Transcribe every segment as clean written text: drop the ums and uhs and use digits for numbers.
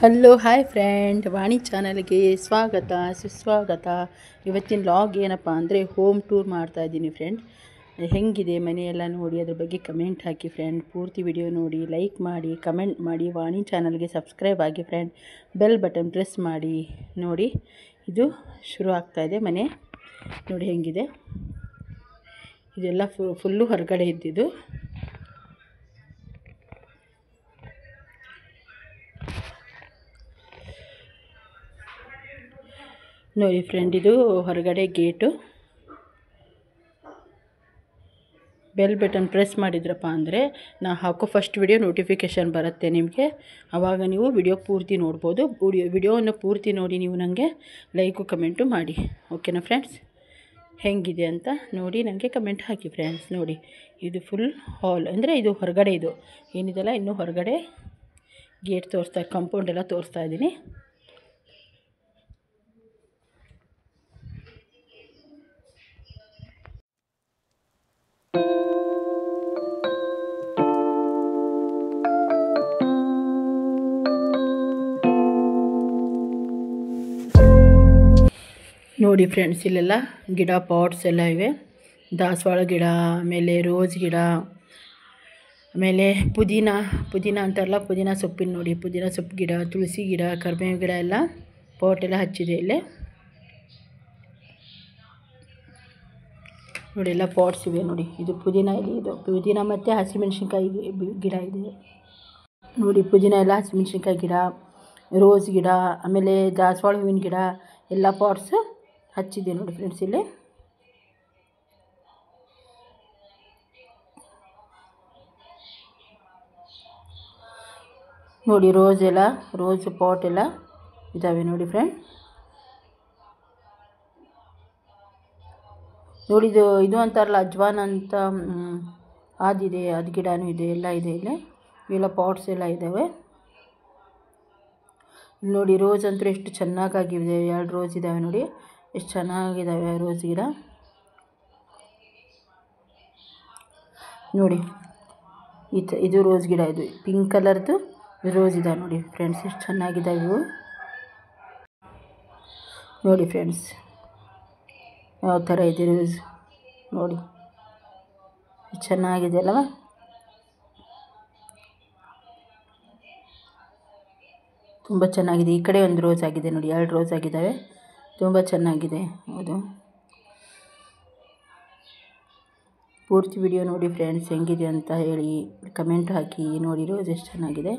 Hello hi friend, ವಾಣಿ ಚಾನಲ್ಗೆ ಸ್ವಾಗತ ಸುಸ್ವಾಗತ. ಇವತ್ತಿನ ಲಾಗ್ ಏನಪ್ಪ ಅಂದರೆ ಹೋಮ್ ಟೂರ್ ಮಾಡ್ತಾಯಿದ್ದೀನಿ ಫ್ರೆಂಡ್. ಹೆಂಗಿದೆ ಮನೆಯೆಲ್ಲ ನೋಡಿ ಅದ್ರ ಬಗ್ಗೆ ಕಮೆಂಟ್ ಹಾಕಿ ಫ್ರೆಂಡ್. ಪೂರ್ತಿ ವಿಡಿಯೋ ನೋಡಿ, ಲೈಕ್ ಮಾಡಿ, ಕಮೆಂಟ್ ಮಾಡಿ, ವಾಣಿ ಚಾನಲ್ಗೆ ಸಬ್ಸ್ಕ್ರೈಬ್ ಆಗಿ ಫ್ರೆಂಡ್. ಬೆಲ್ ಬಟನ್ ಪ್ರೆಸ್ ಮಾಡಿ. ನೋಡಿ ಇದು ಶುರು ಆಗ್ತಾಯಿದೆ ಮನೆ. ನೋಡಿ ಹೆಂಗಿದೆ, ಇದೆಲ್ಲ ಫುಲ್ಲು ಹೊರಗಡೆ ಇದ್ದಿದ್ದು. ನೋಡಿ ಫ್ರೆಂಡ್, ಇದು ಹೊರಗಡೆ ಗೇಟು. ಬೆಲ್ ಬಟನ್ ಪ್ರೆಸ್ ಮಾಡಿದ್ರಪ್ಪ ಅಂದರೆ ನಾ ಹಾಕೋ ಫಸ್ಟ್ ವಿಡಿಯೋ ನೋಟಿಫಿಕೇಷನ್ ಬರುತ್ತೆ ನಿಮಗೆ. ಆವಾಗ ನೀವು ವಿಡಿಯೋ ಪೂರ್ತಿ ನೋಡ್ಬೋದು. ವಿಡಿಯೋವನ್ನು ಪೂರ್ತಿ ನೋಡಿ ನೀವು ನನಗೆ ಲೈಕು ಕಮೆಂಟು ಮಾಡಿ. ಓಕೆನಾ ಫ್ರೆಂಡ್ಸ್? ಹೆಂಗಿದೆ ಅಂತ ನೋಡಿ ನನಗೆ ಕಮೆಂಟ್ ಹಾಕಿ ಫ್ರೆಂಡ್ಸ್. ನೋಡಿ ಇದು ಫುಲ್ ಹಾಲ್, ಅಂದರೆ ಇದು ಹೊರಗಡೆ, ಇದು ಏನಿದೆಲ್ಲ ಇನ್ನೂ ಹೊರಗಡೆ ಗೇಟ್ ಕಾಂಪೌಂಡ್ ಎಲ್ಲ ತೋರಿಸ್ತಾ ಇದ್ದೀನಿ. ನೋಡಿ ಫ್ರೆಂಡ್ಸ್, ಇಲ್ಲೆಲ್ಲ ಗಿಡ ಪಾಟ್ಸ್ ಎಲ್ಲ ಇವೆ. ದಾಸವಾಳ ಗಿಡ, ಆಮೇಲೆ ರೋಸ್ ಗಿಡ, ಆಮೇಲೆ ಪುದೀನ ಅಂತಾರಲ್ಲ, ಪುದೀನ ಸೊಪ್ಪಿನ ನೋಡಿ, ಪುದೀನ ಸೊಪ್ಪು ಗಿಡ, ತುಳಸಿ ಗಿಡ, ಕರಿಬೇವು ಗಿಡ ಎಲ್ಲ ಪಾಟ್ ಎಲ್ಲ ಹಚ್ಚಿದೆ ಇಲ್ಲೇ. ನೋಡಿ ಎಲ್ಲ ಪಾಟ್ಸ್ ಇವೆ ನೋಡಿ. ಇದು ಪುದೀನ ಇಲ್ಲಿ, ಇದು ಪುದೀನ ಮತ್ತು ಹಸಿಮೆಣ್ಸಿನ್ಕಾಯಿ ಗಿಡ ಇದೆ ನೋಡಿ. ಪುದೀನ ಎಲ್ಲ ಹಸಿಮೆಣ್ಸಿನ್ಕಾಯಿ ಗಿಡ, ರೋಸ್ ಗಿಡ, ಆಮೇಲೆ ದಾಸವಾಳ ಹೂವಿನ ಗಿಡ ಎಲ್ಲ ಪಾಟ್ಸ್ ಹಚ್ಚಿದೆ ನೋಡಿ ಫ್ರೆಂಡ್ಸ್ ಇಲ್ಲಿ. ನೋಡಿ ರೋಸ್ ಪಾಟ್ ಎಲ್ಲ ಇದ್ದಾವೆ ನೋಡಿ ಫ್ರೆಂಡ್. ನೋಡಿ ಇದು ಅಂತಾರಲ್ಲ ಅಜ್ವಾನ್ ಅಂತ, ಅದಿದೆ, ಅದು ಗಿಡನೂ ಇದೆ, ಎಲ್ಲ ಇದೆ ಇಲ್ಲಿ. ಇವೆಲ್ಲ ಪಾಟ್ಸ್ ಎಲ್ಲ ಇದ್ದಾವೆ ನೋಡಿ. ರೋಸ್ ಅಂತೂ ಎಷ್ಟು ಚೆನ್ನಾಗಾಗಿವೆ, 2 ರೋಸ್ ಇದ್ದಾವೆ ನೋಡಿ, ಎಷ್ಟು ಚೆನ್ನಾಗಿದ್ದಾವೆ ರೋಸ್ ಗಿಡ ನೋಡಿ. ಇದು ರೋಸ್ ಗಿಡ, ಇದು ಪಿಂಕ್ ಕಲರ್ದು ರೋಸ್ ಇದೆ ನೋಡಿ ಫ್ರೆಂಡ್ಸ್, ಎಷ್ಟು ಚೆನ್ನಾಗಿದ್ದಾವೆ ಇವು ನೋಡಿ ಫ್ರೆಂಡ್ಸ್. ಯಾವ ಥರ ಇದೆ ರೋಸ್ ನೋಡಿ, ಚೆನ್ನಾಗಿದೆ ಅಲ್ಲವಾ? ತುಂಬ ಚೆನ್ನಾಗಿದೆ. ಈ ಕಡೆ ಒಂದು ರೋಸ್ ಆಗಿದೆ ನೋಡಿ, 2 ರೋಸ್ ಆಗಿದ್ದಾವೆ, ತುಂಬ ಚೆನ್ನಾಗಿದೆ. ಹೌದು, ಪೂರ್ತಿ ವಿಡಿಯೋ ನೋಡಿ ಫ್ರೆಂಡ್ಸ್, ಹೆಂಗಿದೆ ಅಂತ ಹೇಳಿ ಕಮೆಂಟ್ ಹಾಕಿ. ನೋಡಿ ರೋಸ್ ಎಷ್ಟು ಚೆನ್ನಾಗಿದೆ.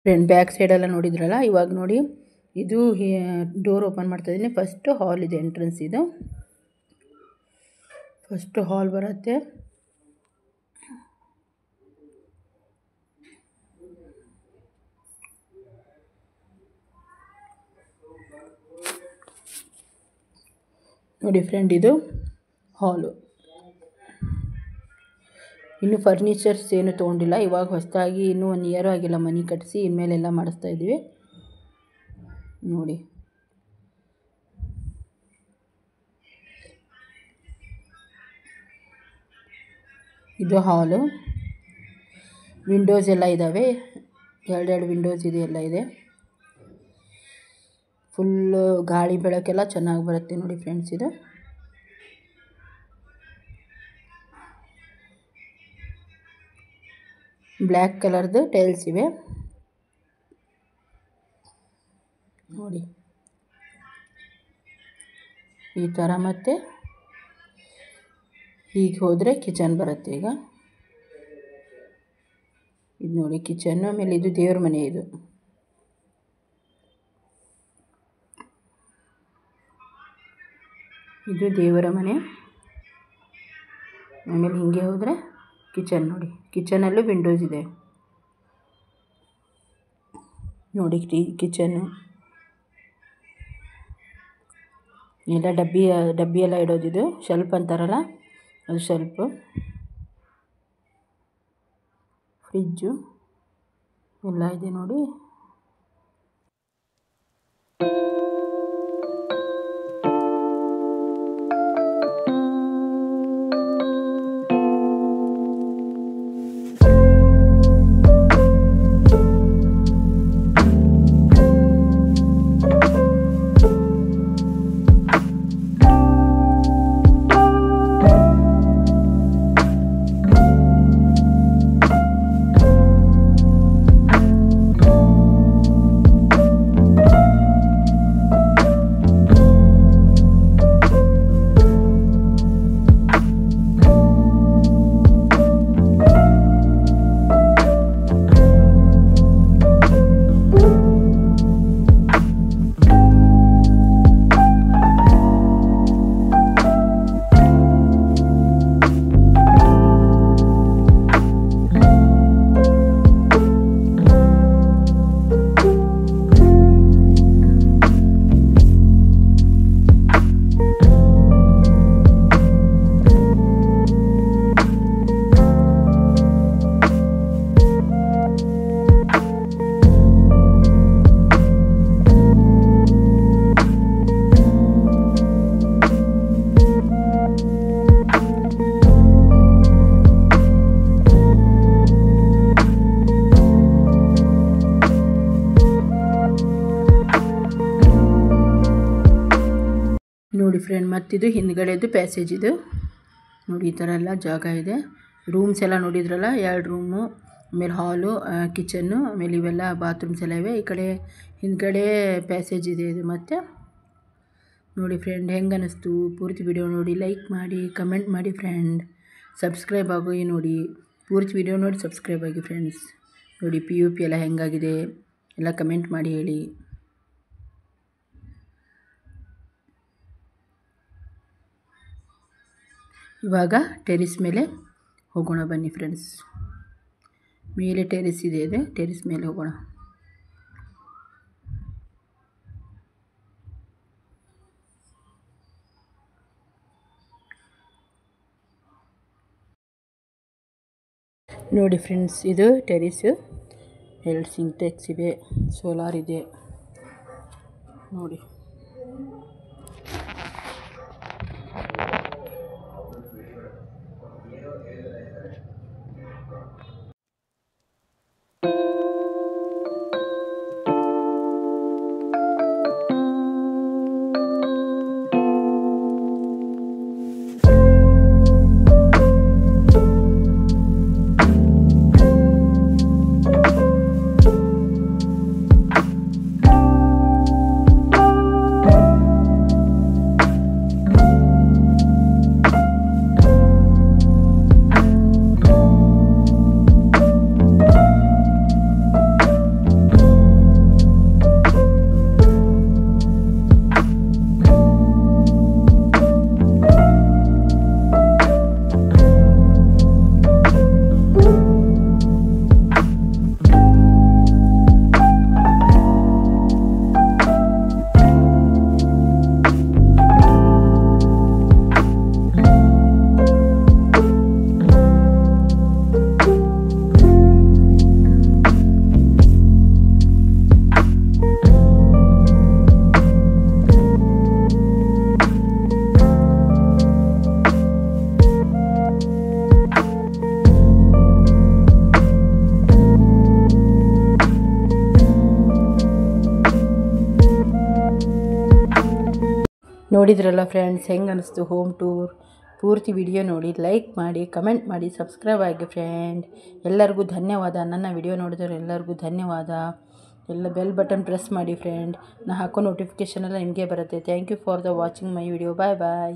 ಫ್ರೆಂಡ್, ಬ್ಯಾಕ್ ಸೈಡೆಲ್ಲ ನೋಡಿದ್ರಲ್ಲ, ಇವಾಗ ನೋಡಿ ಇದು ಡೋರ್ ಓಪನ್ ಮಾಡ್ತಾಯಿದ್ದೀನಿ. ಫಸ್ಟ್ ಹಾಲ್ ಇದೆ, ಎಂಟ್ರೆನ್ಸ್ ಇದು ಫಸ್ಟ್ ಹಾಲ್ ಬರುತ್ತೆ. ನೋಡಿ ಫ್ರೆಂಡ್, ಇದು ಹಾಲು. ಇನ್ನು ಫರ್ನಿಚರ್ಸ್ ಏನು ತೊಗೊಂಡಿಲ್ಲ. ಇವಾಗ ಹೊಸದಾಗಿ ಇನ್ನೂ 1 ಇಯರ್ ಆಗಿಲ್ಲ ಮನೆ ಕಟ್ಟಿಸಿ, ಇನ್ಮೇಲೆಲ್ಲ ಮಾಡಿಸ್ತಾ ಇದ್ದೀವಿ. ನೋಡಿ, ಇದು ಹಾಲು. ವಿಂಡೋಸ್ ಎಲ್ಲ ಇದ್ದಾವೆ, 2 ವಿಂಡೋಸ್ ಇದೆ, ಎಲ್ಲ ಇದೆ. ಫುಲ್ಲು ಗಾಳಿ ಬೆಳಕೆಲ್ಲ ಚೆನ್ನಾಗಿ ಬರುತ್ತೆ ನೋಡಿ ಫ್ರೆಂಡ್ಸ್. ಇದು ಬ್ಲ್ಯಾಕ್ ಕಲರ್ದು ಟೈಲ್ಸ್ ಇವೆ ನೋಡಿ, ಈ ಥರ. ಮತ್ತು ಹೀಗೆ ಹೋದರೆ ಕಿಚನ್ ಬರುತ್ತೆ. ಈಗ ಇದು ನೋಡಿ ಕಿಚನ್ನು. ಆಮೇಲೆ ಇದು ದೇವ್ರ ಮನೆ. ಇದು ದೇವರ ಮನೆ. ಆಮೇಲೆ ಹಿಂಗೆ ಹೋದರೆ ಕಿಚನ್. ನೋಡಿ, ಕಿಚನಲ್ಲೂ ವಿಂಡೋಸ್ ಇದೆ ನೋಡಿ. ಕಿಚನ್ನು ಎಲ್ಲ ಡಬ್ಬಿ ಎಲ್ಲ ಇಡೋದು. ಇದು ಶೆಲ್ಫ್ ಅಂತಾರಲ್ಲ, ಅದು ಶೆಲ್ಫು. ಫ್ರಿಜ್ಜು ಎಲ್ಲ ಇದೆ ನೋಡಿ. ನೋಡಿ ಫ್ರೆಂಡ್, ಮತ್ತಿದು ಹಿಂದ್ಗಡೆದು ಪ್ಯಾಸೇಜ್. ಇದು ನೋಡಿ, ಈ ಥರ ಎಲ್ಲ ಜಾಗ ಇದೆ. ರೂಮ್ಸ್ ಎಲ್ಲ ನೋಡಿದ್ರಲ್ಲ, 2 ರೂಮು, ಆಮೇಲೆ ಹಾಲು, ಕಿಚನ್ನು, ಆಮೇಲೆ ಇವೆಲ್ಲ ಬಾತ್ರೂಮ್ಸ್ ಎಲ್ಲ ಇವೆ. ಈ ಕಡೆ ಹಿಂದ್ಗಡೆ ಪ್ಯಾಸೇಜ್ ಇದೆ. ಇದು ಮತ್ತು ನೋಡಿ ಫ್ರೆಂಡ್, ಹೆಂಗೆ ಅನ್ನಿಸ್ತು ಪೂರ್ತಿ ವಿಡಿಯೋ ನೋಡಿ. ಲೈಕ್ ಮಾಡಿ, ಕಮೆಂಟ್ ಮಾಡಿ ಫ್ರೆಂಡ್. ಸಬ್ಸ್ಕ್ರೈಬ್ ಆಗಿ ನೋಡಿ, ಪೂರ್ತಿ ವಿಡಿಯೋ ನೋಡಿ ಸಬ್ಸ್ಕ್ರೈಬ್ ಆಗಿ ಫ್ರೆಂಡ್ಸ್. ನೋಡಿ POP ಎಲ್ಲ ಹೆಂಗಾಗಿದೆ ಎಲ್ಲ ಕಮೆಂಟ್ ಮಾಡಿ ಹೇಳಿ. ಇವಾಗ ಟೆರಿಸ್ ಮೇಲೆ ಹೋಗೋಣ ಬನ್ನಿ ಫ್ರೆಂಡ್ಸ್. ಮೇಲೆ ಟೆರಿಸ್ ಇದೆ, ಟೆರಿಸ್ ಮೇಲೆ ಹೋಗೋಣ. ನೋಡಿ ಫ್ರೆಂಡ್ಸ್, ಇದು ಟೆರಿಸ್. 2 ಸಿಂಟೆಕ್ಸ್ ಇವೆ, ಸೋಲಾರ್ ಇದೆ ನೋಡಿ. ನೋಡಿದ್ರಲ್ಲ ಫ್ರೆಂಡ್ಸ್, ಹೆಂಗೆ ಅನ್ನಿಸ್ತು ಹೋಮ್ ಟೂರ್. ಪೂರ್ತಿ ವಿಡಿಯೋ ನೋಡಿ, ಲೈಕ್ ಮಾಡಿ, ಕಮೆಂಟ್ ಮಾಡಿ, ಸಬ್ಸ್ಕ್ರೈಬ್ ಆಗಿ ಫ್ರೆಂಡ್. ಎಲ್ಲರಿಗೂ ಧನ್ಯವಾದ. ನನ್ನ ವಿಡಿಯೋ ನೋಡಿದವರು ಎಲ್ಲರಿಗೂ ಧನ್ಯವಾದ. ಎಲ್ಲ ಬೆಲ್ ಬಟನ್ ಪ್ರೆಸ್ ಮಾಡಿ ಫ್ರೆಂಡ್. ನಾ ಹಾಕೋ ನೋಟಿಫಿಕೇಷನ್ ಎಲ್ಲ ನಿಮಗೆ ಬರುತ್ತೆ. Thank you for the watching my video. Bye bye.